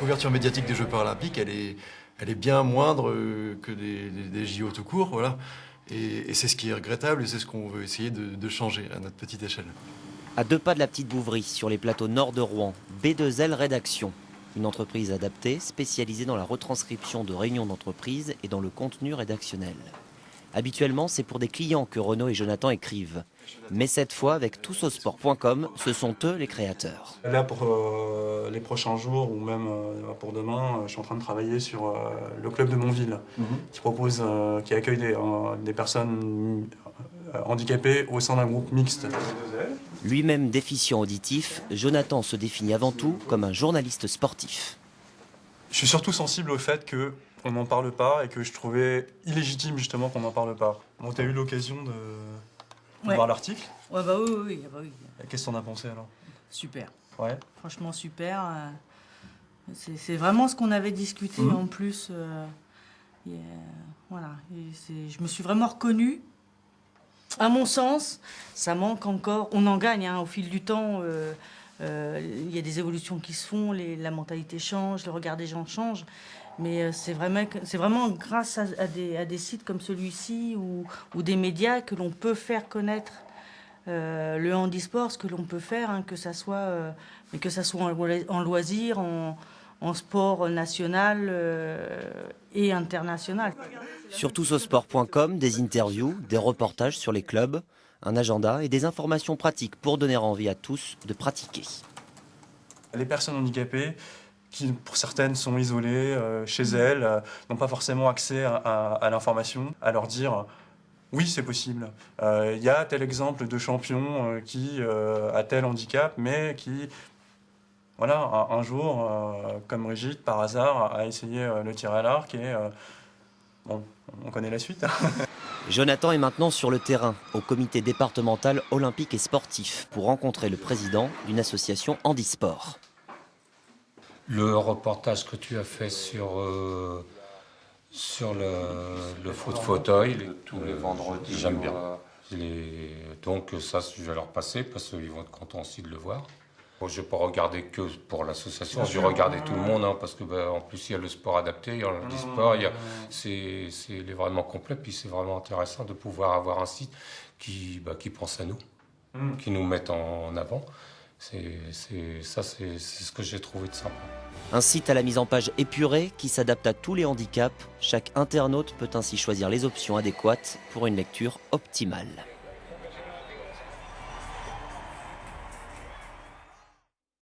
couverture médiatique des Jeux paralympiques, elle est bien moindre que des JO tout court, voilà. Et c'est ce qui est regrettable et c'est ce qu'on veut essayer de changer à notre petite échelle. À 2 pas de la Petite Bouvrie, sur les plateaux nord de Rouen, B2L Rédaction. Une entreprise adaptée, spécialisée dans la retranscription de réunions d'entreprise et dans le contenu rédactionnel. Habituellement, c'est pour des clients que Renaud et Jonathan écrivent. Mais cette fois, avec toutsautsport.com, ce sont eux les créateurs. Là, pour les prochains jours ou même pour demain, je suis en train de travailler sur le club de Montville, qui accueille des personnes handicapées au sein d'un groupe mixte. Lui-même déficient auditif, Jonathan se définit avant tout comme un journaliste sportif. Je suis surtout sensible au fait qu'on n'en parle pas et que je trouvais illégitime justement qu'on n'en parle pas. Bon, t'as eu l'occasion de voir l'article? Ouais, bah oui. Qu'est-ce que t'en as pensé alors? Super. Ouais. Franchement super. C'est vraiment ce qu'on avait discuté en plus. Voilà. Je me suis vraiment reconnue. À mon sens, ça manque encore. On en gagne au fil du temps. Il y a des évolutions qui se font, la mentalité change, le regard des gens change. Mais c'est vraiment grâce à des sites comme celui-ci ou des médias que l'on peut faire connaître le handisport, ce que l'on peut faire, que ça soit en loisir, en sport national et international. Sur toutsautsport.com, des interviews, des reportages sur les clubs, un agenda et des informations pratiques pour donner envie à tous de pratiquer. Les personnes handicapées, qui pour certaines sont isolées chez elles, n'ont pas forcément accès à l'information, à leur dire oui c'est possible. Il y a tel exemple de champion qui a tel handicap mais qui voilà, un jour, comme Brigitte, par hasard, a essayé le tir à l'arc et bon, on connaît la suite. Jonathan est maintenant sur le terrain, au comité départemental olympique et sportif, pour rencontrer le président d'une association handisport. Le reportage que tu as fait sur le foot fauteuil, tous les vendredis, j'aime bien. Donc ça, je vais leur passer parce qu'ils vont être contents aussi de le voir. Bon, je ne vais pas regarder que pour l'association, je vais regarder tout le monde, parce que en plus il y a le sport adapté, il y a le sport, c'est vraiment complet, puis c'est vraiment intéressant de pouvoir avoir un site qui pense à nous, qui nous met en avant. C'est ce que j'ai trouvé de sympa. Un site à la mise en page épurée qui s'adapte à tous les handicaps. Chaque internaute peut ainsi choisir les options adéquates pour une lecture optimale.